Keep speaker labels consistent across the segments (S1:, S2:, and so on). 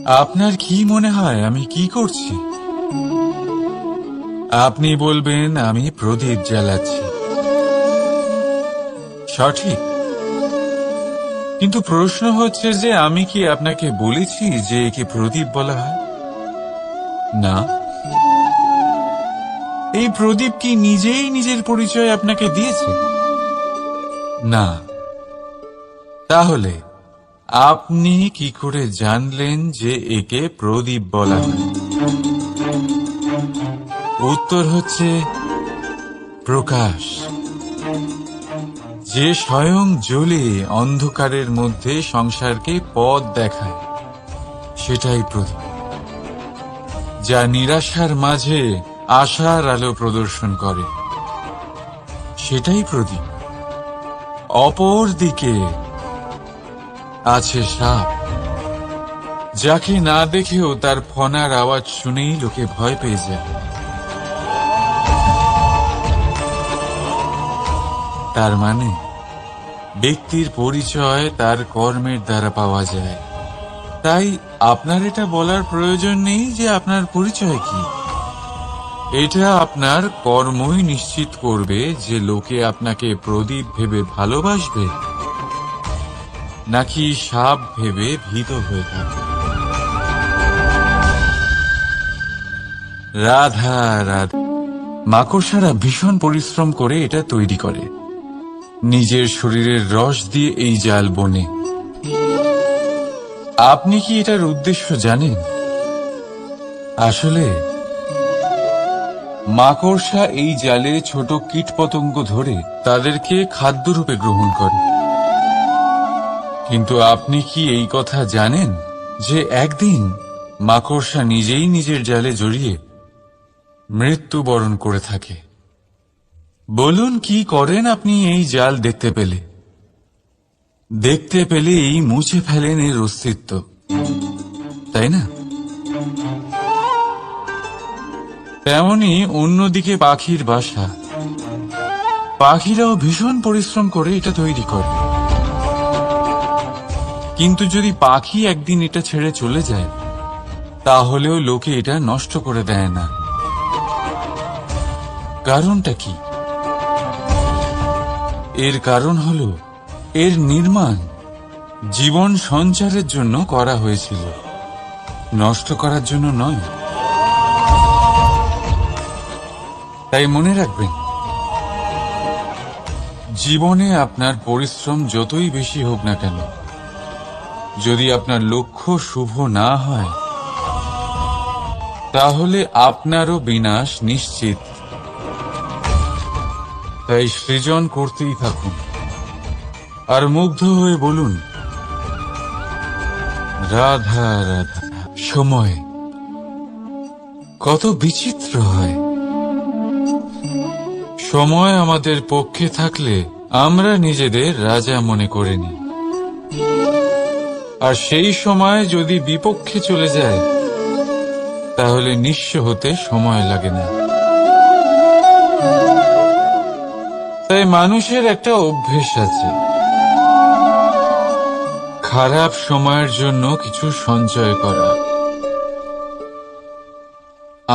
S1: আপনার কি মনে হয় আমি কি করছি? আপনি বলবেন আমি প্রদীপ জ্বালাচ্ছি। সঠিক, কিন্তু প্রশ্ন হচ্ছে যে আমি কি আপনাকে বলেছি যে একে প্রদীপ বলা হয়? না। এই প্রদীপ কি নিজেই নিজের পরিচয় আপনাকে দিয়েছে? না। তাহলে আপনি কি করে জানলেন যে একে প্রদীপ বলা হয়? উত্তর হচ্ছে প্রকাশ, যে স্বয়ং জ্বলে অন্ধকারের মধ্যে সংসারকে পথ দেখায়, সেটাই প্রদীপ। যা নিরাশার মাঝে আশার আলো প্রদর্শন করে, সেটাই প্রদীপ। অপর দিকে আছে সাপ, যাকে না দেখেও তার ফনার আওয়াজ শুনেই লোকে ভয় পেয়ে যায়। তার মানে ব্যক্তির পরিচয় তার কর্মের দ্বারা পাওয়া যায়। তাই আপনার এটা বলার প্রয়োজন নেই যে আপনার পরিচয় কি। এটা আপনার কর্মই নিশ্চিত করবে যে লোকে আপনাকে প্রদীপ ভেবে ভালোবাসবে নাকি সাপ ভেবে ভীত হয়ে থাকবে। রাধা রাধা। মাকড়সারা ভীষণ পরিশ্রম করে এটা তৈরি করে, নিজের শরীরের রস দিয়ে এই জাল বনে। আপনি কি এটার উদ্দেশ্য জানেন? আসলে মাকড়সা এই জালে ছোট কীটপতঙ্গ ধরে তাদেরকে খাদ্যরূপে গ্রহণ করে। কিন্তু আপনি কি এই কথা জানেন যে একদিন মাকড়সা নিজেই নিজের জালে জড়িয়ে মৃত্যুবরণ করে থাকে? বলুন, কি করেন আপনি এই জাল দেখতে পেলে? দেখতে পেলেই মুছে ফেলেন এর অস্তিত্ব, তাই না? তেমনি অন্যদিকে পাখির বাসা, পাখিরাও ভীষণ পরিশ্রম করে এটা তৈরি করে। কিন্তু যদি পাখি একদিন এটা ছেড়ে চলে যায়, তাহলেও লোকে এটা নষ্ট করে দেয় না। কারণটা কি? এর কারণ হলো এর নির্মাণ জীবন সঞ্চারের জন্য করা হয়েছিল, নষ্ট করার জন্য নয়। তাই মনে রাখবেন, জীবনে আপনার পরিশ্রম যতই বেশি হোক না কেন, যদি আপনার লক্ষ্য শুভ না হয়, তাহলে আপনারও বিনাশ নিশ্চিত। তাই সৃজন করতেই থাকুন আর মুগ্ধ হয়ে বলুন রাধা রাধা। সময় কত বিচিত্র হয়। সময় আমাদের পক্ষে থাকলে আমরা নিজেদের রাজা মনে করে নিই, আর সেই সময় যদি বিপক্ষে চলে যায়, তাহলে নিঃস্ব হতে সময় লাগে না। তাই মানুষের একটা অভ্যেস আছে, খারাপ সময়ের জন্য কিছু সঞ্চয় করা।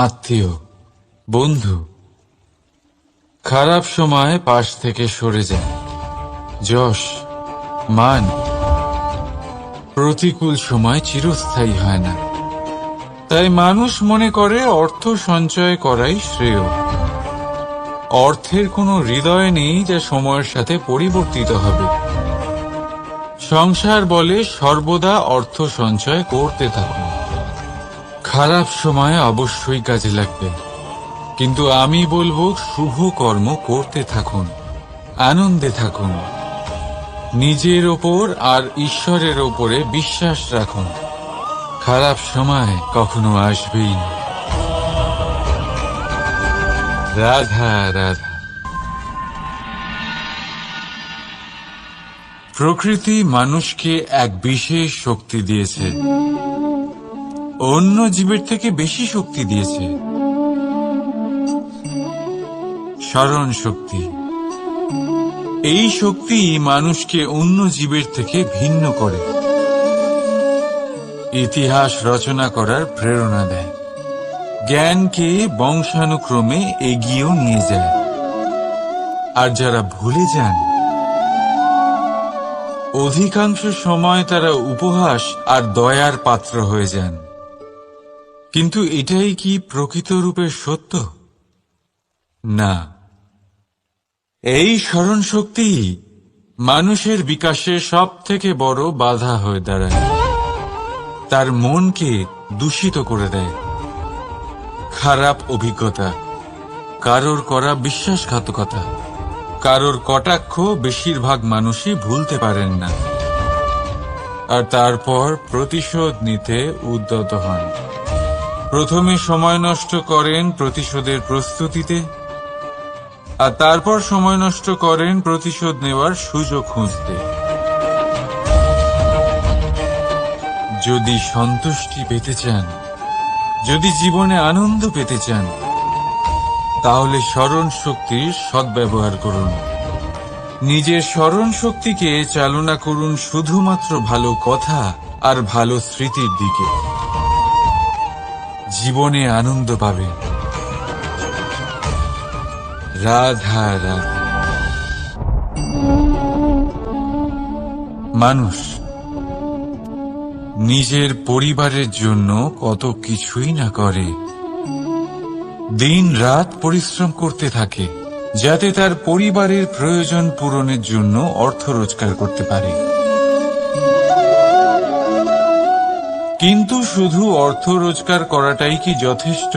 S1: আত্মীয়, বন্ধু খারাপ সময় পাশ থেকে সরে যায়। যশ, মান প্রতিকূল সময় চিরস্থায়ী হয় না। তাই মানুষ মনে করে অর্থ সঞ্চয় করাই শ্রেয়। অর্থের কোনো হৃদয় নেই যা সময়ের সাথে পরিবর্তিত হবে। সংসার বলে সর্বদা অর্থ সঞ্চয় করতে থাকুন। খারাপ সময় অবশ্যই কাজে লাগবে, কিন্তু আমি বলবো শুভ কর্ম করতে থাকুন, আনন্দে থাকুন, নিজের ওপর আর ঈশ্বরের ওপরে বিশ্বাস রাখুন। খারাপ সময় কখনো আসবেই না। রাধা রাধা। প্রকৃতি মানুষকে এক বিশেষ শক্তি দিয়েছে, অন্য জীবের থেকে বেশি শক্তি দিয়েছে। স্মরণ শক্তি। এই শক্তি মানুষকে অন্য জীবের থেকে ভিন্ন করে। ইতিহাস রচনা করার প্রেরণা দেয়, জ্ঞানকে বংশানুক্রমে এগিয়েও নিয়ে যায়। আর যারা ভুলে যান, অধিকাংশ সময় তারা উপহাস আর দয়ার পাত্র হয়ে যান। কিন্তু এটাই কি প্রকৃত রূপে সত্য? না। এই স্মরণ শক্তি মানুষের বিকাশে সব থেকে বড় বাধা হয়ে দাঁড়ায়, তার মনকে দূষিত করে দেয়। খারাপ অভিজ্ঞতা, কারোর করা বিশ্বাসঘাতকতা, কারোর কটাক্ষ বেশিরভাগ মানুষই ভুলতে পারেন না, আর তারপর প্রতিশোধ নিতে উদ্যত হন। প্রথমে সময় নষ্ট করেন প্রতিশোধের প্রস্তুতিতে, আর তারপর সময় নষ্ট করেন প্রতিশোধ নেওয়ার সুযোগ খুঁজতে। যদি সন্তুষ্টি পেতে চান, যদি জীবনে আনন্দ পেতে চান, তাহলে স্মরণ শক্তির সদ্ব্যবহার করুন। নিজের স্মরণ শক্তিকে চালনা করুন শুধুমাত্র ভালো কথা আর ভালো স্মৃতির দিকে। জীবনে আনন্দ পাবেন। রাধা রাধা। মানুষ নিজের পরিবারের জন্য কত কিছুই না করে, দিন রাত পরিশ্রম করতে থাকে যাতে তার পরিবারের প্রয়োজন পূরণের জন্য অর্থ রোজগার করতে পারে। কিন্তু শুধু অর্থ রোজগার করাটাই কি যথেষ্ট?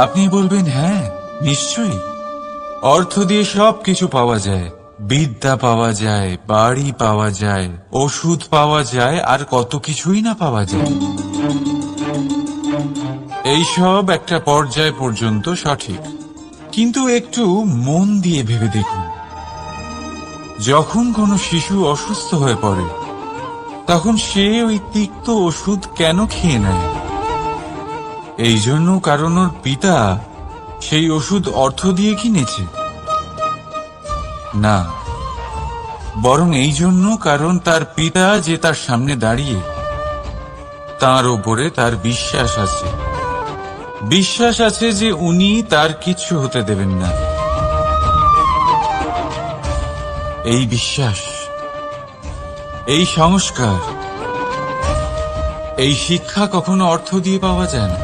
S1: আপনি বলবেন, হ্যাঁ নিশ্চয়ই, অর্থ দিয়ে সবকিছু পাওয়া যায়, বিদ্যা পাওয়া যায়, বাড়ি পাওয়া যায়, ওষুধ পাওয়া যায়, আর কত কিছুই না পাওয়া যায়। এইসব একটা পর্যায় পর্যন্ত সঠিক, কিন্তু একটু মন দিয়ে ভেবে দেখুন, যখন কোনো শিশু অসুস্থ হয়ে পড়ে তখন সে ওই তিক্ত ওষুধ কেন খেয়ে নেয়? এই জন্য কারণ ওর পিতা সেই ওষুধ অর্থ দিয়ে কিনেছে? না, বরং এই জন্য কারণ তার পিতা যে তার সামনে দাঁড়িয়ে, তার ওপরে তার বিশ্বাস আছে। বিশ্বাস আছে যে উনি তার কিচ্ছু হতে দেবেন না। এই বিশ্বাস, এই সংস্কার, এই শিক্ষা কখনো অর্থ দিয়ে পাওয়া যায় না।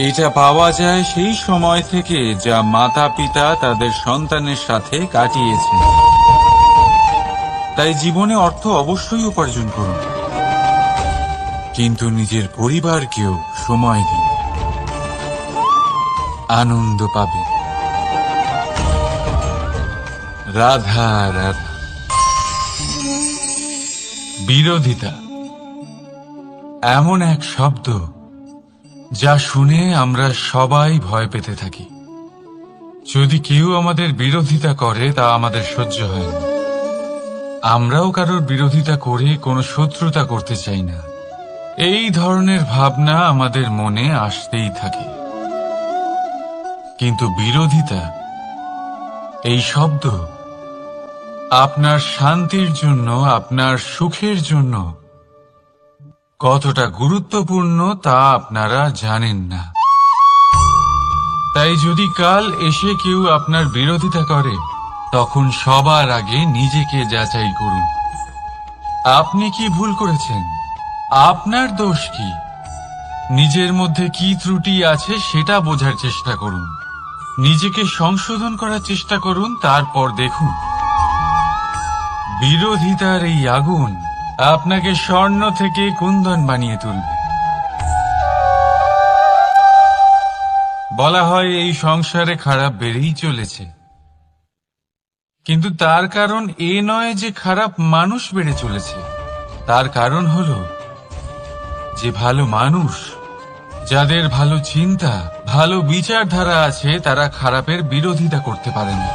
S1: এটা পাওয়া যায় সেই সময় থেকে যা মাতা পিতা তাদের সন্তানের সাথে কাটিয়েছেন। তাই জীবনে অর্থ অবশ্যই উপার্জন করুন, কিন্তু নিজের পরিবারকেও সময় দিন, আনন্দ পাবেন। রাধা রাধা। বিরোধিতা এমন এক শব্দ যা শুনে আমরা সবাই ভয় পেতে থাকি। যদি কেউ আমাদের বিরোধিতা করে তা আমাদের সহ্য হয় না। আমরাও কারোর বিরোধিতা করে কোনো শত্রুতা করতে চাই না। এই ধরনের ভাবনা আমাদের মনে আসতেই থাকে। কিন্তু বিরোধিতা, এই শব্দ আপনার শান্তির জন্য, আপনার সুখের জন্য কতটা গুরুত্বপূর্ণ তা আপনারা জানেন না। তাই যদি কাল এসে কেউ আপনার বিরোধিতা করে, তখন সবার আগে নিজেকে যাচাই করুন। আপনি কি ভুল করেছেন? আপনার দোষ কি? নিজের মধ্যে কি ত্রুটি আছে সেটা বোঝার চেষ্টা করুন। নিজেকে সংশোধন করার চেষ্টা করুন, তারপর দেখুন বিরোধিতার এই আগুন আপনাকে স্বর্ণ থেকে কুন্দন বানিয়ে তুলবে। বলা হয় এই সংসারে খারাপ বেড়েই চলেছে, কিন্তু তার কারণ এ নয় যে খারাপ মানুষ বেড়ে চলেছে। তার কারণ হলো যে ভালো মানুষ, যাদের ভালো চিন্তা, ভালো বিচারধারা আছে, তারা খারাপের বিরোধিতা করতে পারে না।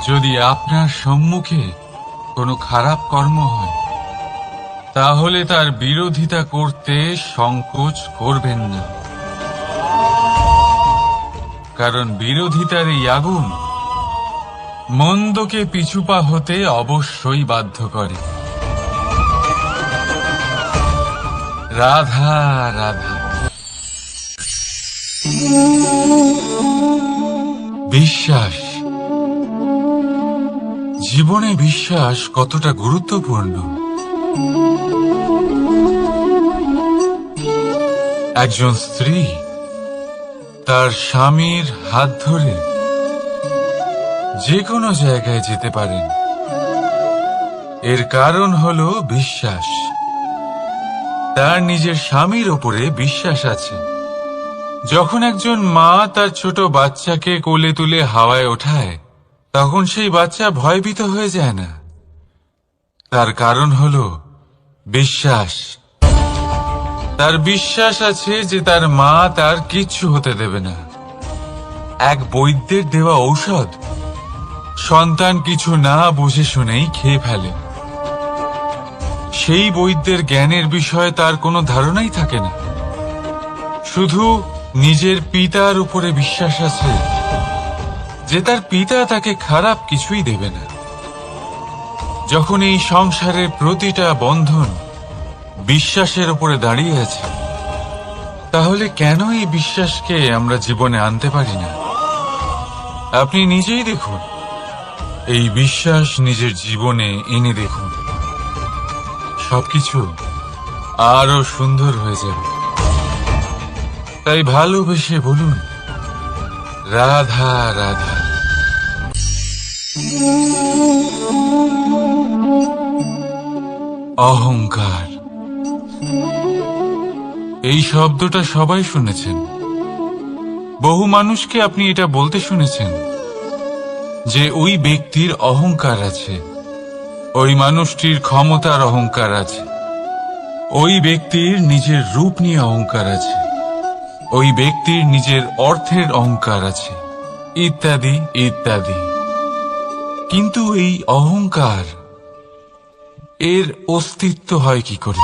S1: যদি আপনার সম্মুখে কোনো খারাপ কর্ম হয়, তাহলে তার বিরোধিতা করতে সংকোচ করবেন না, কারণ বিরোধিতার এই আগুন মন্দকে পিছুপা হতে অবশ্যই বাধ্য করে। রাধা রাধা। বিশ্বাস। জীবনে বিশ্বাস কতটা গুরুত্বপূর্ণ। একজন স্ত্রী তার স্বামীর হাত ধরে যে কোনো জায়গায় যেতে পারেন, এর কারণ হলো বিশ্বাস। তার নিজের স্বামীর ওপরে বিশ্বাস আছে। যখন একজন মা তার ছোট বাচ্চাকে কোলে তুলে হাওয়ায় ওঠায়, তখন সেই বাচ্চা ভয়ভীত হয়ে যায় না। তার কারণ হলো বিশ্বাস। তার বিশ্বাস আছে যে তার মা তার কিচ্ছু হতে দেবে না। এক বৈদ্যের দেওয়া ঔষধ সন্তান কিছু না বুঝে শুনেই খেয়ে ফেলে। সেই বৈদ্যের জ্ঞানের বিষয়ে তার কোনো ধারণাই থাকে না, শুধু নিজের পিতার উপরে বিশ্বাস আছে যে তার পিতা তাকে খারাপ কিছুই দেবে না। যখন এই সংসারের প্রতিটা বন্ধন বিশ্বাসের উপরে দাঁড়িয়ে আছে, তাহলে কেন এই বিশ্বাসকে আমরা জীবনে আনতে পারি না? আপনি নিজেই দেখুন, এই বিশ্বাস নিজের জীবনে এনে দেখুন, সবকিছু আরো সুন্দর হয়ে যাবে। তাই ভালোবেসে বলুন, রাধা রাধা। অহংকার, এই শব্দটা সবাই শুনেছেন। বহু মানুষকে আপনি এটা বলতে শুনেছেন যে ওই ব্যক্তির অহংকার আছে, ওই মানুষটির ক্ষমতার অহংকার আছে, ওই ব্যক্তির নিজের রূপ নিয়ে অহংকার আছে, ওই ব্যক্তির নিজের অর্থের অহংকার আছে, ইত্যাদি ইত্যাদি। কিন্তু এই অহংকার, এর অস্তিত্ব হয় কি করে?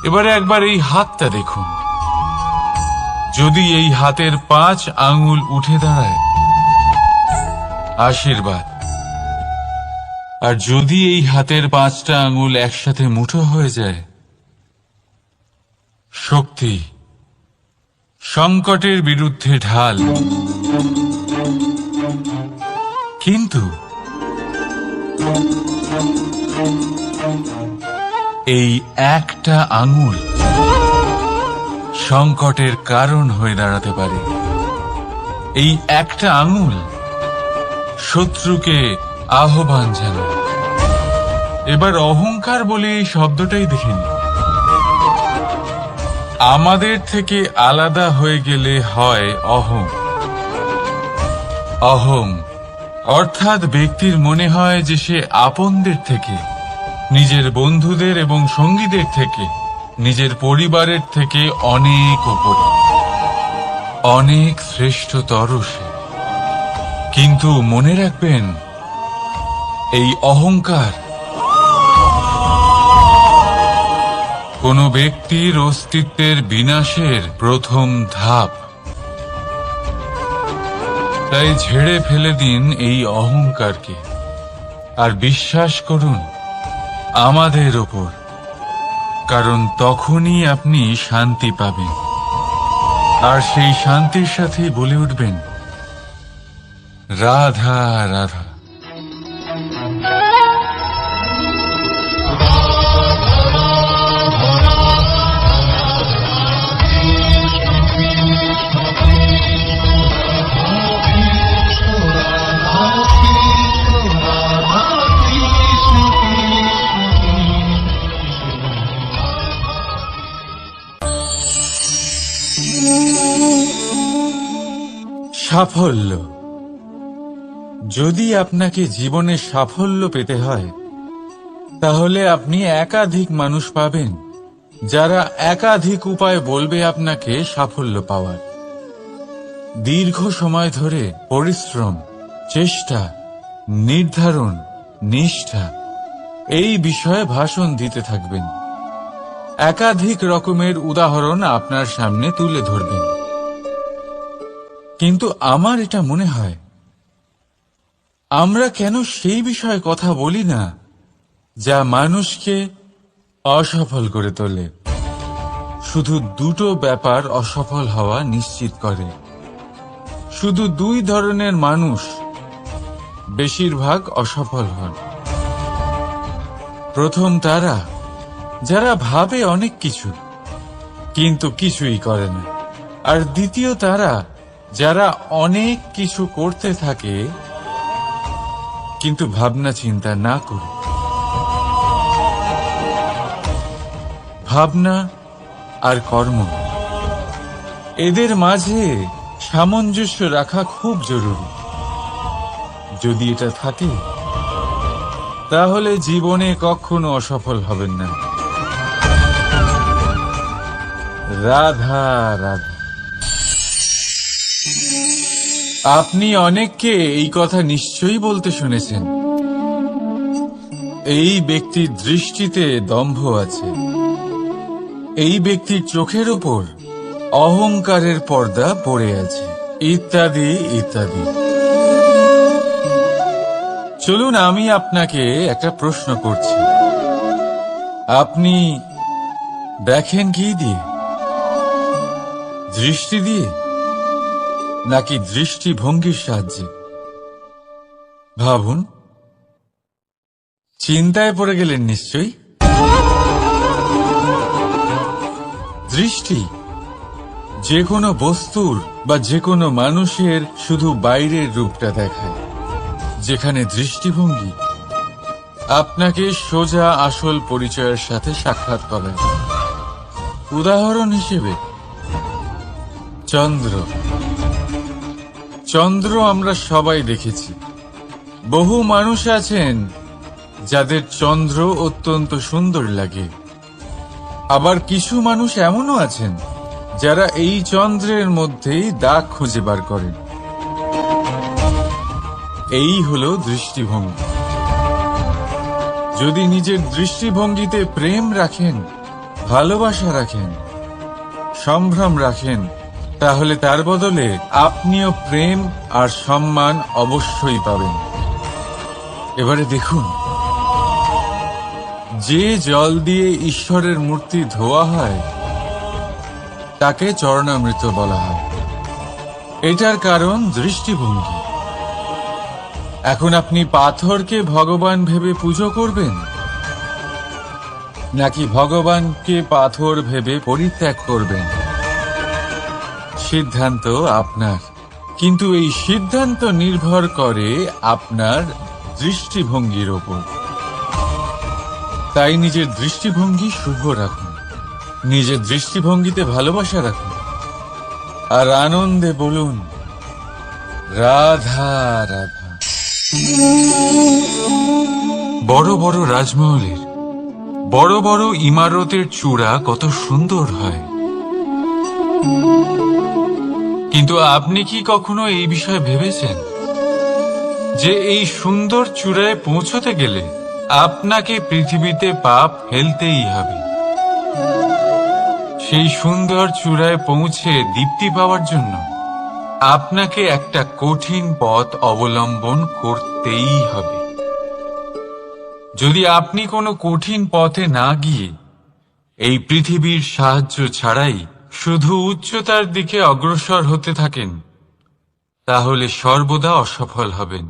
S1: এবারে একবার এই হাতটা দেখুন। যদি এই হাতের 5 আঙ্গুল উঠে দাঁড়ায়, আশীর্বাদ। আর যদি এই হাতের 5টা আঙ্গুল একসাথে মুঠো হয়ে যায়, শক্তি। সংকটের বিরুদ্ধে ঢাল। কিন্তু এই একটা আঙুল সংকটের কারণ হয়ে দাঁড়াতে পারে। এই একটা আঙুল শত্রুকে আহ্বান জানায়। এবার অহংকার বলে এই শব্দটাই দেখেন। আমাদের থেকে আলাদা হয়ে গেলে হয় অহং। অহং অর্থাৎ ব্যক্তির মনে হয় যে সে আপনদের থেকে, নিজের বন্ধুদের এবং সঙ্গীদের থেকে, নিজের পরিবারের থেকে অনেক উপরে, অনেক শ্রেষ্ঠতর সে। কিন্তু মনে রাখবেন, এই অহংকার কোন ব্যক্তির অস্তিত্বের বিনাশের প্রথম ধাপ। তাই ঝেড়ে ফেলে দিন এই অহংকারকে, আর বিশ্বাস করুন আমাদের ওপর, কারণ তখনই আপনি শান্তি পাবেন। আর সেই শান্তির সাথেই বলে উঠবেন, রাধা রাধা। সাফল্য। যদি আপনাকে জীবনে সাফল্য পেতে হয়, তাহলে আপনি একাধিক মানুষ পাবেন যারা একাধিক উপায় বলবে আপনাকে সাফল্য পাওয়ার। দীর্ঘ সময় ধরে পরিশ্রম, চেষ্টা, নির্ধারণ, নিষ্ঠা এই বিষয়ে ভাষণ দিতে থাকবেন। একাধিক রকমের উদাহরণ আপনার সামনে তুলে ধরবেন। কিন্তু আমার এটা মনে হয়, আমরা কেন সেই বিষয়ে কথা বলি না যা মানুষকে অসফল করে তোলে। শুধু দুটো ব্যাপার অসফল হওয়া নিশ্চিত করে। শুধু দুই ধরনের মানুষ বেশিরভাগ অসফল হন। প্রথম তারা যারা ভাবে অনেক কিছু কিন্তু কিছুই করে না, আর দ্বিতীয় তারা যারা অনেক কিছু করতে থাকে কিন্তু ভাবনা চিন্তা না করে। ভাবনা আর কর্ম, এদের মাঝে সামঞ্জস্য রাখা খুব জরুরি। যদি এটা থাকে তাহলে জীবনে কখনো অসফল হবেন না। রাধা রাধা। আপনি অনেককে এই কথা নিশ্চয়ই বলতে শুনেছেন, এই ব্যক্তির দৃষ্টিতে দম্ভ আছে, এই ব্যক্তির চোখের উপর অহংকারের পর্দা পড়ে আছে, ইত্যাদি ইত্যাদি। চলুন আমি আপনাকে একটা প্রশ্ন করছি, আপনি দেখেন কি দিয়ে? দৃষ্টি দিয়ে নাকি দৃষ্টিভঙ্গির সাহায্যে? ভাবুন। চিন্তায় পড়ে গেলেন নিশ্চয়ই। দৃষ্টি যে কোনো বস্তুর বা যে কোনো মানুষের শুধু বাইরের রূপটা দেখায়, যেখানে দৃষ্টিভঙ্গি আপনাকে সোজা আসল পরিচয়ের সাথে সাক্ষাৎ করায়। উদাহরণ হিসেবে চন্দ্র। চন্দ্র আমরা সবাই দেখেছি। বহু মানুষ আছেন যাদের চন্দ্র অত্যন্ত সুন্দর লাগে, আবার কিছু মানুষ এমনও আছেন যারা এই চন্দ্রের মধ্যেই দাগ খুঁজে বার করেন। এই হলো দৃষ্টিভঙ্গি। যদি নিজের দৃষ্টিভঙ্গিতে প্রেম রাখেন, ভালোবাসা রাখেন, সম্ভ্রম রাখেন, তাহলে তার বদলে আপনিও প্রেম আর সম্মান অবশ্যই পাবেন। এবারে দেখুন, যে জল দিয়ে ঈশ্বরের মূর্তি ধোয়া হয় তাকে চরণামৃত বলা হয়। এটার কারণ দৃষ্টিভঙ্গি। এখন আপনি পাথরকে ভগবান ভেবে পুজো করবেন নাকি ভগবানকে পাথর ভেবে পরিত্যাগ করবেন? সিদ্ধান্ত আপনার, কিন্তু এই সিদ্ধান্ত নির্ভর করে আপনার দৃষ্টিভঙ্গির ওপর। তাই নিজের দৃষ্টিভঙ্গি শুভ রাখুন, নিজের দৃষ্টিভঙ্গিতে ভালোবাসা রাখুন, আর আনন্দে বলুন রাধা রাধা। বড় বড় রাজমহলের বড় বড় ইমারতের চূড়া কত সুন্দর হয়, কিন্তু আপনি কি কখনো এই বিষয়ে ভেবেছেন যে এই সুন্দর চূড়ায় পৌঁছতে গেলে আপনাকে পৃথিবীতে পা ফেলতেই হবে? সেই সুন্দর চূড়ায় পৌঁছে দীপ্তি পাওয়ার জন্য আপনাকে একটা কঠিন পথ অবলম্বন করতেই হবে। যদি আপনি কোনো কঠিন পথে না গিয়ে এই পৃথিবীর সাহায্য ছাড়াই শুধু উচ্চতার দিকে অগ্রসর হতে থাকেন, তাহলে সর্বদা অসফল হবেন।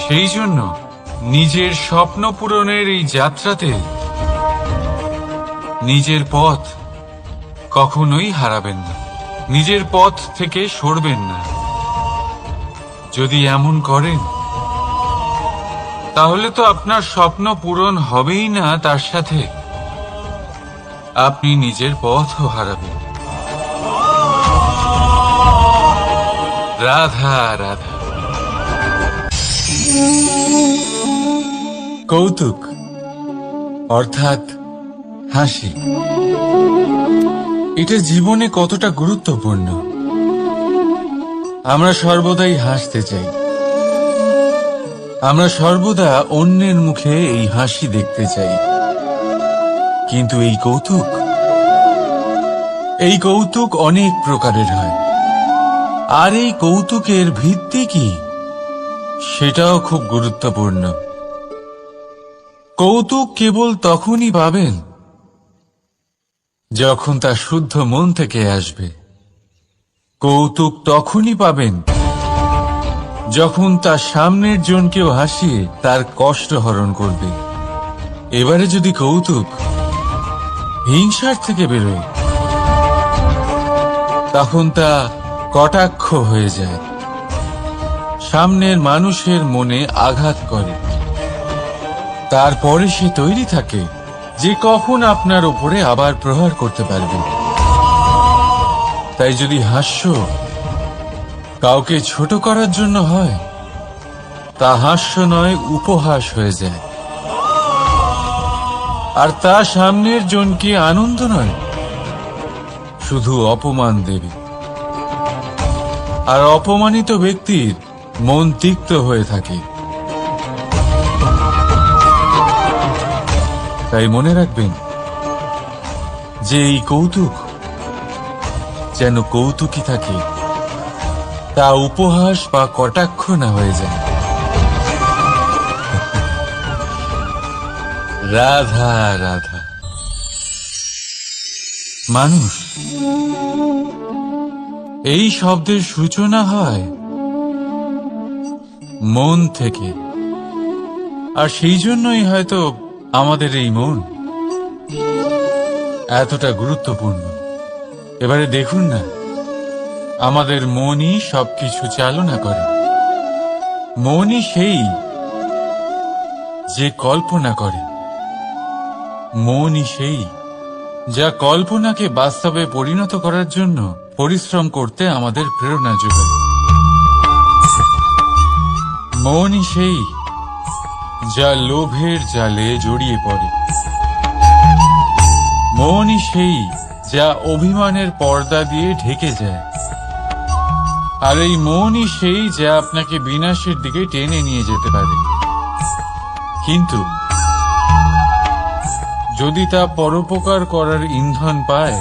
S1: সেই জন্য নিজের স্বপ্ন পূরণের এই যাত্রাতে নিজের পথ কখনোই হারাবেন না, নিজের পথ থেকে সরবেন না। যদি এমন করেন তাহলে তো আপনার স্বপ্ন পূরণ হবেই না, তার সাথে আপনি নিজের পথও হারাবেন। রাধা রাধা। কৌতুক অর্থাৎ হাসি, এটা জীবনে কতটা গুরুত্বপূর্ণ। আমরা সর্বদাই হাসতে চাই, আমরা সর্বদা অন্যের মুখে এই হাসি দেখতে চাই, কিন্তু এই কৌতুক এই কৌতুক অনেক প্রকারের হয়, আর এই কৌতুকের ভিত্তি কি সেটাও খুব গুরুত্বপূর্ণ। কৌতুক কেবল তখনই পাবেন যখন তা শুদ্ধ মন থেকে আসবে। কৌতুক তখনই পাবেন যখন তার সামনের জনকেও হাসিয়ে তার কষ্ট হরণ করবে। এবারে যদি কৌতুক হিংসার থেকে বেরোয়, তখন তা কটাক্ষ হয়ে যায়, সামনের মানুষের মনে আঘাত করে। তারপরে সে তৈরি থাকে যে কখন আপনার উপরে আবার প্রহার করতে পারবে। তাই যদি হাস্য কাউকে ছোট করার জন্য হয়, তা হাস্য নয়, উপহাস হয়ে যায়। আর তা সামনের জনকে আনন্দ নয়, শুধু অপমান দেবে। আর অপমানিত ব্যক্তির মন তিক্ত হয়ে থাকে। তাই মনে রাখবেন যে এই কৌতুক যেন কৌতুকই থাকে, তা উপহাস বা কটাক্ষ না হয়ে যায়। রাধা রাধা। মানুষ এই শব্দের সূচনা হয় মন থেকে, আর সেই জন্যই হয়তো আমাদের এই মন এতটা গুরুত্বপূর্ণ। এবারে দেখুন না, আমাদের মনই সবকিছু চালনা করে। মনই সেই যে কল্পনা করে, মনই সেই যা কল্পনাকে বাস্তবে পরিণত করার জন্য পরিশ্রম করতে আমাদের প্রেরণা যোগায়। মনই সেই যা লোভের জালে জড়িয়ে পড়ে। মনই সেই যা অভিমানের পর্দা দিয়ে ঢেকে যায়। আর এই মনই সেই যা আপনাকে বিনাশের দিকে টেনে নিয়ে যেতে পারে। কিন্তু যদি তা পরোপকার করার ইন্ধন পায়,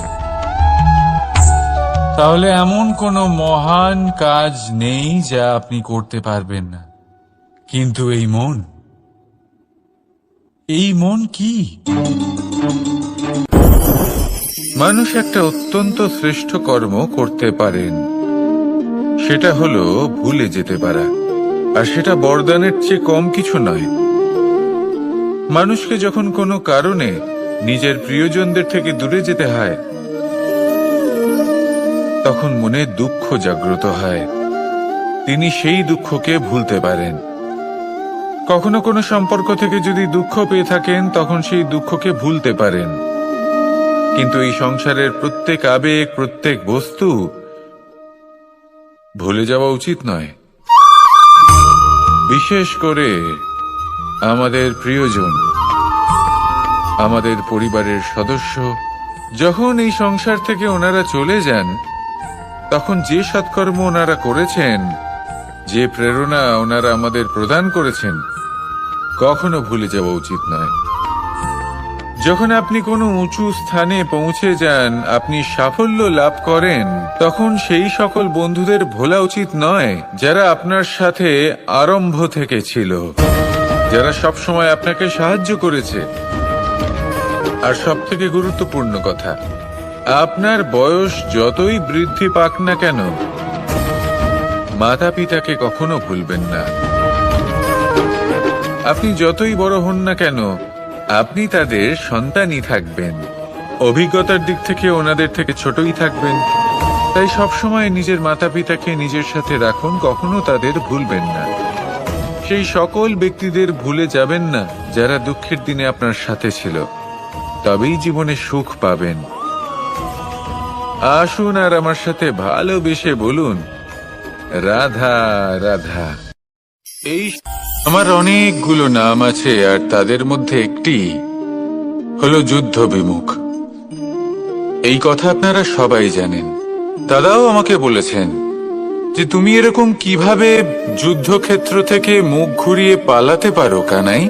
S1: তাহলে এমন কোনো মহান কাজ নেই যা আপনি করতে পারবেন না। কিন্তু এই মন কি? মানুষ একটা অত্যন্ত শ্রেষ্ঠ কর্ম করতে পারেন, সেটা হলো ভুলে যেতে পারা। আর সেটা বরদানের চেয়ে কম কিছু নয়। মানুষকে যখন কোনো কারণে নিজের প্রিয়জনদের থেকে দূরে যেতে হয়, তখন মনে দুঃখ জাগ্রত হয়। তিনি সেই দুঃখকে ভুলতে পারেন। কখনো কোনো সম্পর্ক থেকে যদি দুঃখ পেয়ে থাকেন, তখন সেই দুঃখকে ভুলতে পারেন। কিন্তু এই সংসারের প্রত্যেক আবেগ, প্রত্যেক বস্তু ভুলে যাওয়া উচিত নয়। বিশেষ করে আমাদের প্রিয়জন, আমাদের পরিবারের সদস্য। যখন এই সংসার থেকে ওনারা চলে যান, তখন যে সৎকর্ম ওনারা করেছেন, যে প্রেরণা ওনারা আমাদের প্রদান করেছেন, কখনো ভুলে যাওয়া উচিত নয়। যখন আপনি কোনো উঁচু স্থানে পৌঁছে যান, আপনি সাফল্য লাভ করেন, তখন সেই সকল বন্ধুদের ভোলা উচিত নয় যারা আপনার সাথে আরম্ভ থেকে ছিল, যারা সবসময় আপনাকে সাহায্য করেছে। আর সবথেকে গুরুত্বপূর্ণ কথা, আপনার বয়স যতই বৃদ্ধি পাক না কেন, মাতা পিতাকে কখনো ভুলবেন না। আপনি যতই বড় হন না কেন, আপনি তাদের সন্তানই থাকবেন। অভিজ্ঞতার দিক থেকে ওনাদের থেকে ছোটই থাকবেন। তাই সবসময় নিজের মাতা পিতাকে নিজের সাথে রাখুন, কখনো তাদের ভুলবেন না। সেই সকল ব্যক্তিদের ভুলে যাবেন না যারা দুঃখের দিনে আপনার সাথে ছিল, তবেই জীবনে সুখ পাবেন। আসুন আর আমার সাথে ভালোবেসে বলুন, রাধা রাধা। এই আমার অনেকগুলো নাম আছে, আর তাদের মধ্যে একটি হলো যুদ্ধ বিমুখ। এই কথা আপনারা সবাই জানেন। দাদাও আমাকে বলেছেন যে তুমি এরকম কিভাবে যুদ্ধক্ষেত্র থেকে মুখ ঘুরিয়ে পালাতে পারো কানাই।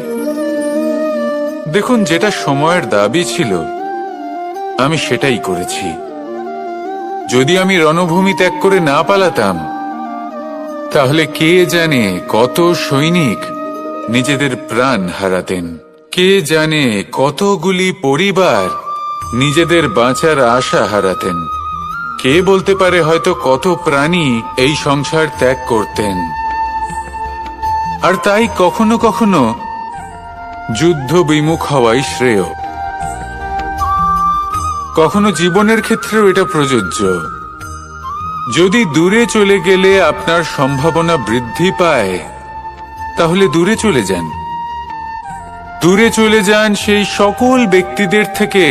S1: দেখুন, যেটা সময়ের দাবি ছিল আমি সেটাই করেছি। যদি আমি রণভূমি ত্যাগ করে না পালাতাম, তাহলে কে জানে কত সৈনিক নিজেদের প্রাণ হারাতেন, কে জানে কতগুলি পরিবার নিজেদের বাঁচার আশা হারাতেন, কে বলতে পারে হয়তো কত প্রাণী এই সংসার ত্যাগ করতেন। আর তাই কখনো কখনো যুদ্ধ বিমুখ হওয়াই শ্রেয়। কখনো জীবনের ক্ষেত্রেও এটা প্রযোজ্য। যদি দূরে চলে গেলে আপনার সম্ভাবনা বৃদ্ধি পায়, তাহলে দূরে চলে যান। দূরে চলে যান সেই সকল ব্যক্তিদের থেকে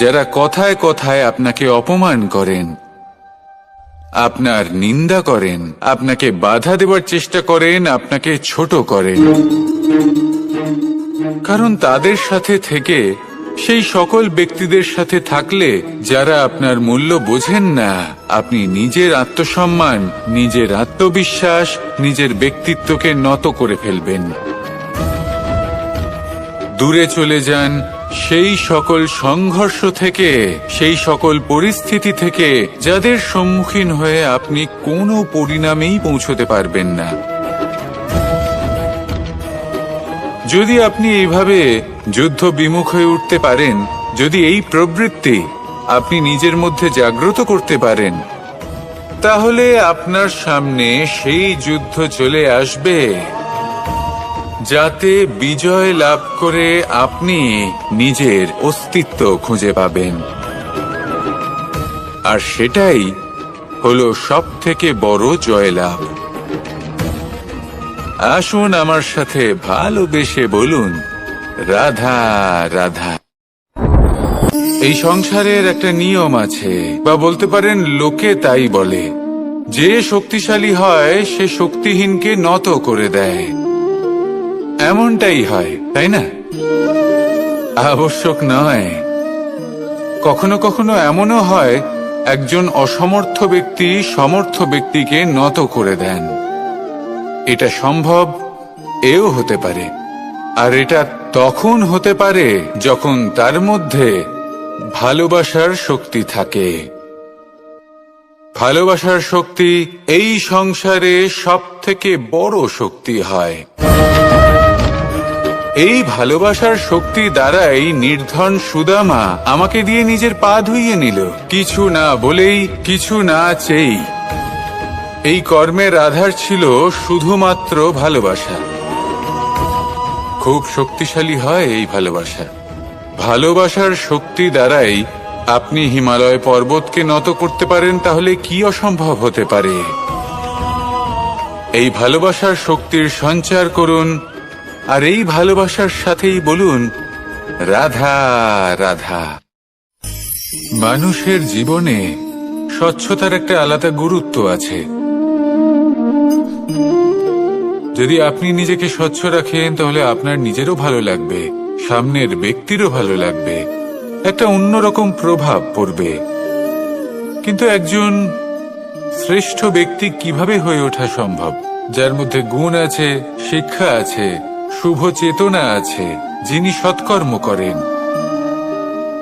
S1: যারা কথায় কথায় আপনাকে অপমান করেন, আপনার নিন্দা করেন, আপনাকে বাধা দেওয়ার চেষ্টা করেন, আপনাকে ছোট করেন। কারণ তাদের সাথে থেকে, সেই সকল ব্যক্তিদের সাথে থাকলে যারা আপনার মূল্য বোঝেন না, আপনি নিজের আত্মসম্মান, নিজের আত্মবিশ্বাস, নিজের ব্যক্তিত্বকে নত করে ফেলবেন। দূরে চলে যান সেই সকল সংঘর্ষ থেকে, সেই সকল পরিস্থিতি থেকে যাদের সম্মুখীন হয়ে আপনি কোনো পরিণামেই পৌঁছতে পারবেন না। যদি আপনি এইভাবে যুদ্ধ বিমুখ হয়ে উঠতে পারেন, যদি এই প্রবৃত্তি আপনি নিজের মধ্যে জাগ্রত করতে পারেন, তাহলে আপনার সামনে সেই যুদ্ধ চলে আসবে যাতে বিজয় লাভ করে আপনি নিজের অস্তিত্ব খুঁজে পাবেন। আর সেটাই হলো সবথেকে বড় জয়লাভ। আসুন আমার সাথে ভালোবেসে বলুন, রাধা রাধা। এই সংসারের একটা নিয়ম আছে, বা বলতে পারেন লোকে তাই বলে, যে শক্তিশালী হয় সে শক্তিহীনকে নত করে দেয়। এমনটাই হয়, তাই না? আবশ্যক নয়। কখনো কখনো এমনও হয় একজন অসমর্থ ব্যক্তি সমর্থ ব্যক্তিকে নত করে দেন। এটা সম্ভব, এও হতে পারে। আর এটা তখন হতে পারে যখন তার মধ্যে ভালোবাসার শক্তি থাকে। ভালোবাসার শক্তি এই সংসারে সবথেকে বড় শক্তি হয়। এই ভালোবাসার শক্তি দ্বারাই নির্ধন সুদামা আমাকে দিয়ে নিজের পা ধুইয়ে নিল, কিছু না বলেই, কিছু না চেয়েই। এই কর্মের আধার ছিল শুধুমাত্র ভালোবাসা। খুব শক্তিশালী হয় এই ভালোবাসা। ভালোবাসার শক্তি দ্বারাই আপনি হিমালয় পর্বতকে নত করতে পারেন, তাহলে কি অসম্ভব হতে পারে? এই ভালোবাসার শক্তির সঞ্চার করুন, আর এই ভালোবাসার সাথেই বলুন, রাধা রাধা। মানুষের জীবনে স্বচ্ছতার একটা আলাদা গুরুত্ব আছে। যদি আপনি নিজেকে স্বচ্ছ রাখেন, তাহলে আপনার নিজেরও ভালো লাগবে, সামনের ব্যক্তিরও ভালো লাগবে, একটা অন্যরকম প্রভাব পড়বে। কিন্তু একজন শ্রেষ্ঠ ব্যক্তি কিভাবে হয়ে ওঠা সম্ভব? যার মধ্যে গুণ আছে, শিক্ষা আছে, শুভ চেতনা আছে, যিনি সৎকর্ম করেন।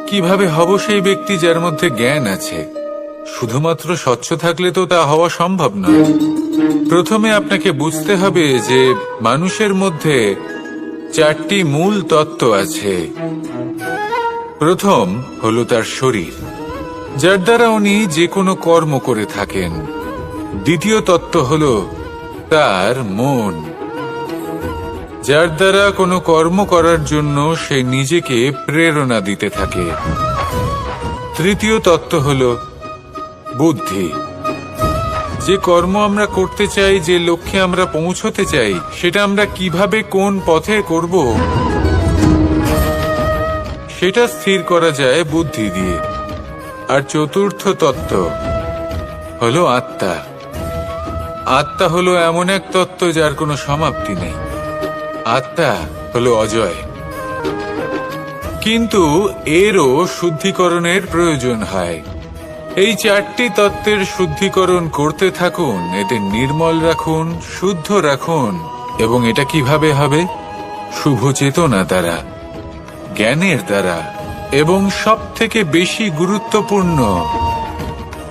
S1: কিভাবে হব সেই ব্যক্তি যার মধ্যে জ্ঞান আছে? শুধুমাত্র স্বচ্ছ থাকলে তো তা হওয়া সম্ভব নয়। প্রথমে আপনাকে বুঝতে হবে যে মানুষের মধ্যে 4টি মূল তত্ত্ব আছে। প্রথম হলো তার শরীর, যার দ্বারা উনি যে কোনো কর্ম করে থাকেন। দ্বিতীয় তত্ত্ব হলো তার মন, যার দ্বারা কোনো কর্ম করার জন্য সে নিজেকে প্রেরণা দিতে থাকে। তৃতীয় তত্ত্ব হলো বুদ্ধি, যে কর্ম আমরা করতে চাই, যে লক্ষ্যে আমরা পৌঁছতে চাই, সেটা আমরা কিভাবে কোন পথে করব সেটা স্থির করা যায় বুদ্ধি দিয়ে। আর চতুর্থ তত্ত্ব হলো আত্মা। আত্মা হলো এমন এক তত্ত্ব যার কোনো সমাপ্তি নেই। আত্মা হলো অজয়। কিন্তু এরও শুদ্ধিকরণের প্রয়োজন হয়। এই 4টি তত্ত্বের শুদ্ধিকরণ করতে থাকুন, এদের নির্মল রাখুন, শুদ্ধ রাখুন। এবং এটা কিভাবে হবে? শুভ চেতনা দ্বারা, জ্ঞানের দ্বারা, এবং সবথেকে বেশি গুরুত্বপূর্ণ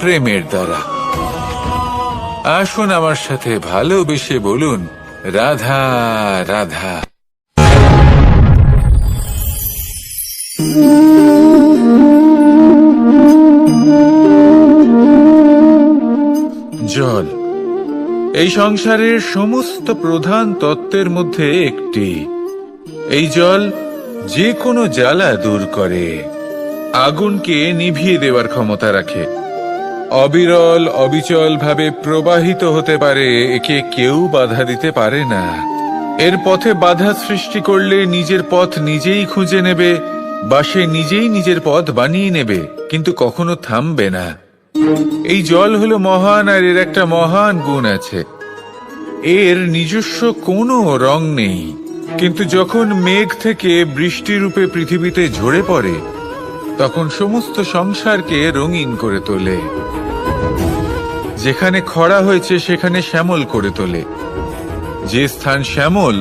S1: প্রেমের দ্বারা। আসুন আমার সাথে ভালোবেসে বলুন, রাধা রাধা। জল এই সংসারের সমস্ত প্রধান তত্ত্বের মধ্যে একটি। এই জল যে কোনো জ্বালা দূর করে, আগুনকে নিভিয়ে দেওয়ার ক্ষমতা রাখে, অবিরল অবিচল ভাবে প্রবাহিত হতে পারে, একে কেউ বাধা দিতে পারে না। এর পথে বাধা সৃষ্টি করলে নিজের পথ নিজেই খুঁজে নেবে, বা সে নিজেই নিজের পথ বানিয়ে নেবে, কিন্তু কখনো থামবে না। এই জল হলো মহান, আর এর একটা মহান গুণ আছে, এর নিজস্ব কোনো রং নেই। কিন্তু যখন মেঘ থেকে বৃষ্টি রূপে পৃথিবীতে ঝরে পড়ে, তখন সমস্ত সংসারকে রঙিন করে তোলে। যেখানে খরা হয়েছে সেখানে শ্যামল করে তোলে, যে স্থান শ্যামল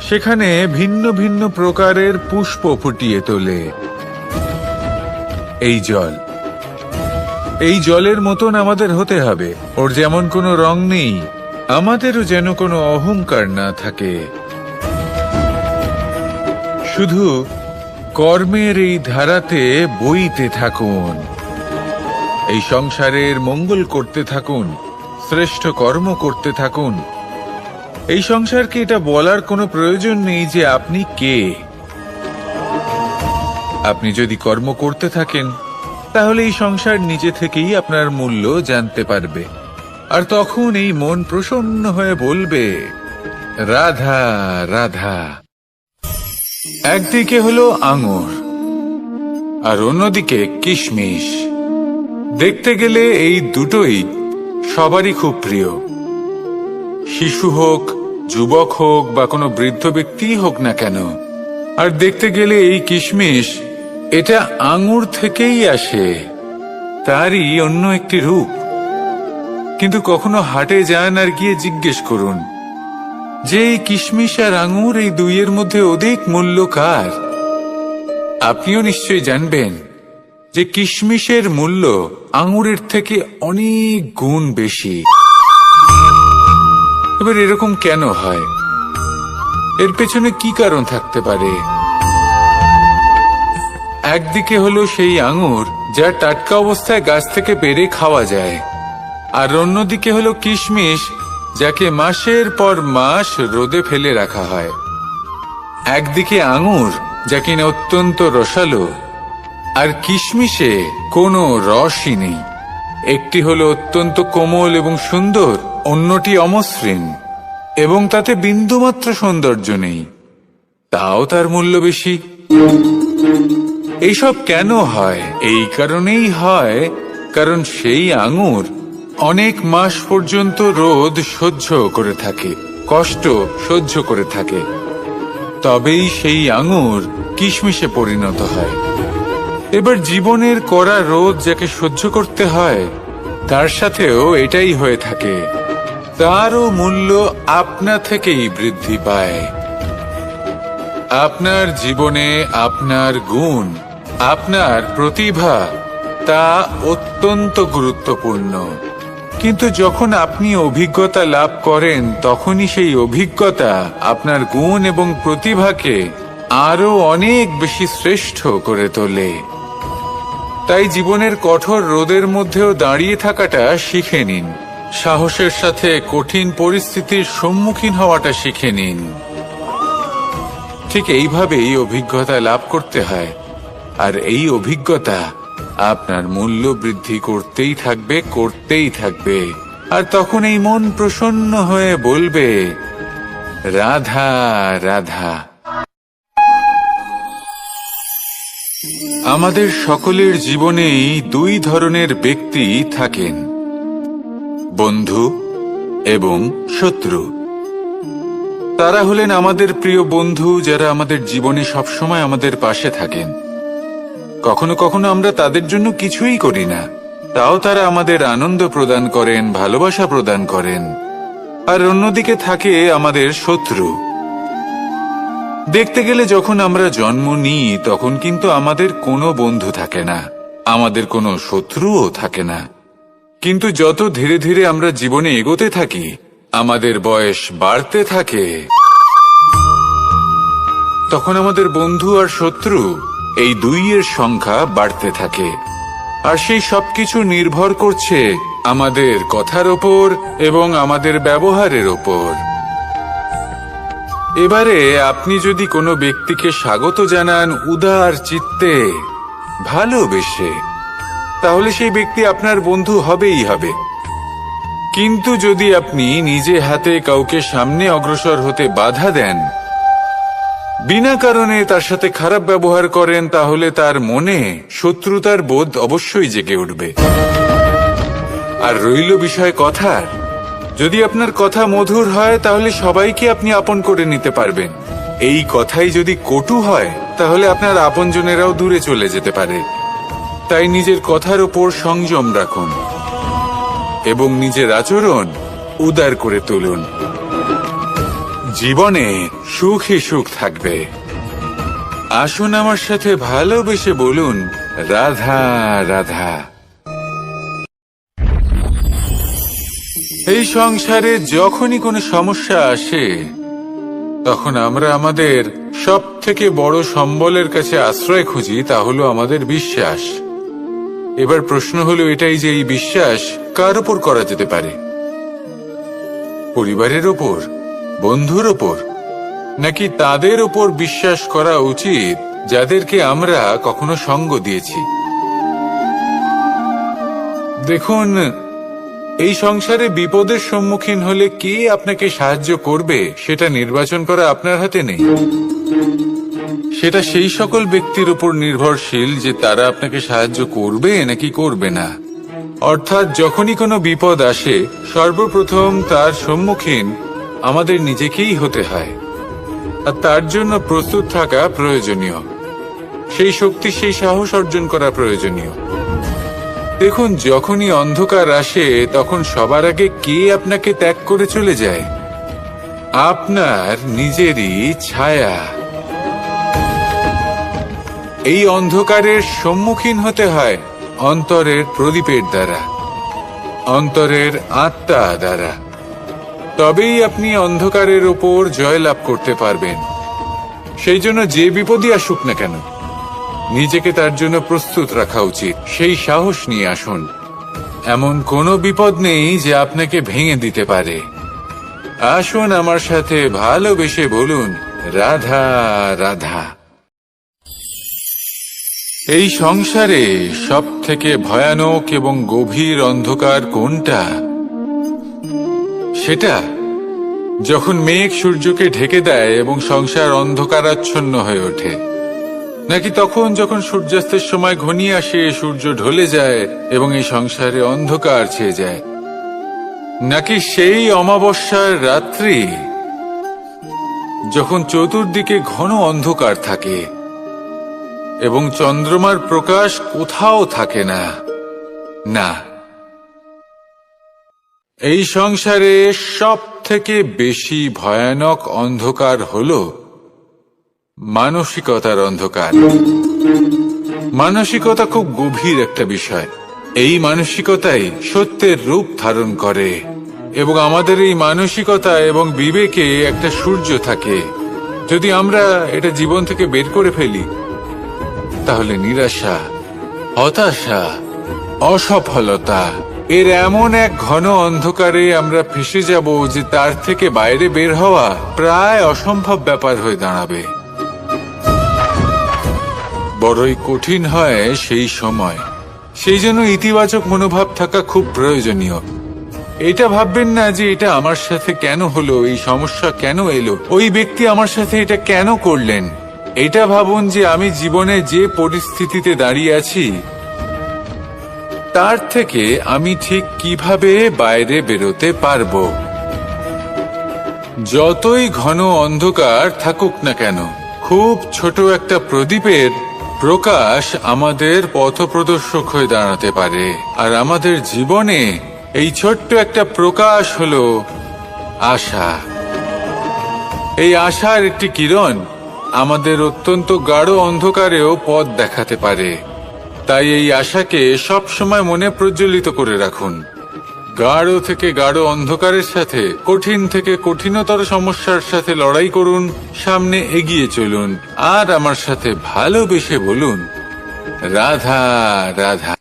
S1: সেখানে ভিন্ন ভিন্ন প্রকারের পুষ্প ফুটিয়ে তোলে। এই জল, এই জলের মতন আমাদের হতে হবে। ওর যেমন কোনো রং নেই, আমাদেরও যেন কোনো অহংকার না থাকে। শুধু কর্মের এই ধারাতে বইতে থাকুন, এই সংসারের মঙ্গল করতে থাকুন, শ্রেষ্ঠ কর্ম করতে থাকুন। এই সংসারকে এটা বলার কোনো প্রয়োজন নেই যে আপনি কে। আপনি যদি কর্ম করতে থাকেন, তাহলে এই সংসার নিজে থেকেই আপনার মূল্য জানতে পারবে, আর তখন এই মন প্রসন্ন হয়ে বলবে, রাধা রাধা। একদিকে হলো আঙুর, আর অন্যদিকে কিশমিশ। দেখতে গেলে এই দুটোই সবারই খুব প্রিয়। শিশু হোক, যুবক হোক, বা কোনো বৃদ্ধ ব্যক্তি হোক না কেন। আর দেখতে গেলে এই কিশমিশ, এটা আঙুর থেকেই আসে, তারই অন্য একটি রূপ। কিন্তু কখনো হাটে যান আর গিয়ে জিজ্ঞেস করুন যে এই কিশমিশ আর আঙুর, এই দুইয়ের মধ্যে অধিক মূল্য কার? আপনিও নিশ্চয়ই জানবেন যে কিশমিশের মূল্য আঙুরের থেকে অনেক গুণ বেশি। এবার এরকম কেন হয়? এর পেছনে কি কারণ থাকতে পারে? একদিকে হলো সেই আঙুর যা টাটকা অবস্থায় গাছ থেকে পেড়ে খাওয়া যায়, আর অন্যদিকে হলো কিশমিশ যাকে মাসের পর মাস রোদে ফেলে রাখা হয়। একদিকে আঙুর যা কিনা অত্যন্ত রসালো, আর কিশমিশে কোনো রসই নেই। একটি হলো অত্যন্ত কোমল এবং সুন্দর, অন্যটি অমসৃণ এবং তাতে বিন্দুমাত্র সৌন্দর্য নেই, তাও তার মূল্য বেশি। এইসব কেন হয়? এই কারণেই হয় কারণ সেই আঙুর অনেক মাস পর্যন্ত রোদ সহ্য করে থাকে, কষ্ট সহ্য করে থাকে, তবেই সেই আঙুর কিশমিশে পরিণত হয়। এবার জীবনের কড়া রোদ যাকে সহ্য করতে হয়, তার সাথেও এটাই হয়ে থাকে, তারও মূল্য আপনা থেকেই বৃদ্ধি পায়। আপনার জীবনে আপনার গুণ, আপনার প্রতিভা, তা অত্যন্ত গুরুত্বপূর্ণ। কিন্তু যখন আপনি অভিজ্ঞতা লাভ করেন, তখনই সেই অভিজ্ঞতা আপনার গুণ এবং প্রতিভাকে আরো অনেক বেশি শ্রেষ্ঠ করে তোলে। তাই জীবনের কঠোর রোদের মধ্যেও দাঁড়িয়ে থাকাটা শিখে নিন, সাহসের সাথে কঠিন পরিস্থিতির সম্মুখীন হওয়াটা শিখে নিন। ঠিক এইভাবেই অভিজ্ঞতা লাভ করতে হয়, আর এই অভিজ্ঞতা আপনার মূল্য বৃদ্ধি করতেই থাকবে, করতেই থাকবে। আর তখন এই মন প্রসন্ন হয়ে বলবে, রাধা রাধা। আমাদের সকলের জীবনেই দুই ধরনের ব্যক্তি থাকেন, বন্ধু এবং শত্রু। তারা হলেন আমাদের প্রিয় বন্ধু, যারা আমাদের জীবনে সবসময় আমাদের পাশে থাকেন। কখনো কখনো আমরা তাদের জন্য কিছুই করি না, তাও তারা আমাদের আনন্দ প্রদান করেন, ভালোবাসা প্রদান করেন। আর অন্যদিকে থাকে আমাদের শত্রু। দেখতে গেলে যখন আমরা জন্ম নিই, তখন কিন্তু আমাদের কোনো বন্ধু থাকে না, আমাদের কোনো শত্রুও থাকে না। কিন্তু যত ধীরে ধীরে আমরা জীবনে এগোতে থাকি, আমাদের বয়স বাড়তে থাকে, তখন আমাদের বন্ধু আর শত্রু এই দুইয়ের সংখ্যা বাড়তে থাকে। আর সেই সবকিছু নির্ভর করছে আমাদের কথার ওপর এবং আমাদের ব্যবহারের ওপর। এবারে আপনি যদি কোনো ব্যক্তিকে স্বাগত জানান উদার চিত্তে, ভালোবেসে, তাহলে সেই ব্যক্তি আপনার বন্ধু হবেই হবে। কিন্তু যদি আপনি নিজে হাতে কাউকে সামনে অগ্রসর হতে বাধা দেন, বিনা কারণে তার সাথে খারাপ ব্যবহার করেন, তাহলে তার মনে শত্রুতার বোধ অবশ্যই জেগে উঠবে। আর রইল বিষয় কথার, যদি আপনার কথা মধুর হয় তাহলে সবাইকে আপনি আপন করে নিতে পারবেন। এই কথাই যদি কটু হয় তাহলে আপনার আপনজনেরাও দূরে চলে যেতে পারে। তাই নিজের কথার উপর সংযম রাখুন এবং নিজের আচরণ উদার করে তুলুন। জীবনে সুখে সুখ থাকবে। আসুন আমার সাথে ভালোবেসে বলুন, রাধা রাধা। এই সংসারে যখনই কোনো সমস্যা আসে, তখন আমরা আমাদের সব থেকে বড় সম্বলের কাছে আশ্রয় খুঁজি, তা হলো আমাদের বিশ্বাস। এবার প্রশ্ন হলো এটাই যে এই বিশ্বাস কার ওপর করা যেতে পারে? পরিবারের ওপর, বন্ধুর ওপর, নাকি তাদের ওপর বিশ্বাস করা উচিত যাদেরকে আমরা কখনো সঙ্গ দিয়েছি? দেখুন, এই সংসারে বিপদের সম্মুখীন হলে কে আপনাকে সাহায্য করবে সেটা নির্বাচন করা আপনার হাতে নেই। সেটা সেই সকল ব্যক্তির উপর নির্ভরশীল যে তারা আপনাকে সাহায্য করবে নাকি করবে না। অর্থাৎ যখনই কোনো বিপদ আসে, সর্বপ্রথম তার সম্মুখীন আমাদের নিজেকেই হতে হয়। আর তার জন্য প্রস্তুত থাকা প্রয়োজনীয়, সেই শক্তি, সেই সাহস অর্জন করা প্রয়োজনীয়। দেখুন, যখনই অন্ধকার আসে তখন সবার আগে কে আপনাকে ত্যাগ করে চলে যায়? আপনার নিজেরই ছায়া। এই অন্ধকারের সম্মুখীন হতে হয় অন্তরের প্রদীপের দ্বারা, অন্তরের আত্মা দ্বারা। তবেই আপনি অন্ধকারের ওপর জয়লাভ করতে পারবেন। সেই জন্য যে বিপদই আসুক না কেন, নিজেকে তার জন্য প্রস্তুত রাখা উচিত। সেই সাহস নিয়ে আসুন। এমন কোনো বিপদ নেই যে আপনাকে ভেঙে দিতে পারে। আসুন আমার সাথে ভালোবেসে বলুন, রাধা রাধা। এই সংসারে সব থেকে ভয়ানক এবং গভীর অন্ধকার কোনটা? সেটা যখন মেঘ সূর্যকে ঢেকে দেয় এবং সংসার অন্ধকারাচ্ছন্ন হয়ে ওঠে, নাকি তখন যখন সূর্যাস্তের সময় ঘনিয়ে আসে, সূর্য ঢলে যায় এবং এই সংসারে অন্ধকার ছেয়ে যায়, নাকি সেই অমাবস্যার রাত্রি যখন চতুর্দিকে ঘন অন্ধকার থাকে এবং চন্দ্রমার প্রকাশ কোথাও থাকে না? না, এই সংসারে সব থেকে বেশি ভয়ানক অন্ধকার হলো মানসিকতার অন্ধকার। মানসিকতা খুব গভীর একটা বিষয়। এই মানসিকতাই সত্যের রূপ ধারণ করে এবং আমাদের এই মানসিকতা এবং বিবেকে একটা সূর্য থাকে। যদি আমরা এটা জীবন থেকে বের করে ফেলি, তাহলে নিরাশা, হতাশা, অসফলতা এর এমন এক ঘন অন্ধকারে আমরা ফেসে যাব যে তার থেকে বাইরে বের হওয়া প্রায় অসম্ভব ব্যাপার হয়ে দাঁড়াবে। বড়ই কঠিন হয় সেই সময়। সেই জন্য ইতিবাচক মনোভাব থাকা খুব প্রয়োজনীয়। এটা ভাববেন না যে এটা আমার সাথে কেন হলো, এই সমস্যা কেন এলো, ওই ব্যক্তি আমার সাথে এটা কেন করলেন। এটা ভাবুন যে আমি জীবনে যে পরিস্থিতিতে দাঁড়িয়ে আছি তার থেকে আমি ঠিক কিভাবে বাইরে বেরোতে পারবো। যতই ঘন অন্ধকার থাকুক না কেন, খুব ছোট একটা প্রদীপের প্রকাশ আমাদের পথপ্রদর্শক হয়ে দাঁড়াতে পারে। আর আমাদের জীবনে এই ছোট্ট একটা প্রকাশ হলো আশা। এই আশার একটি কিরণ আমাদের অত্যন্ত গাঢ় অন্ধকারেও পথ দেখাতে পারে। তাই এই আশাকে সব সময় মনে প্রজ্বলিত করে রাখুন। গাঢ় থেকে গাঢ় অন্ধকারের সাথে, কঠিন থেকে কঠিনতর সমস্যার সাথে লড়াই করুন, সামনে এগিয়ে চলুন আর আমার সাথে ভালোবেসে বলুন, রাধা রাধা।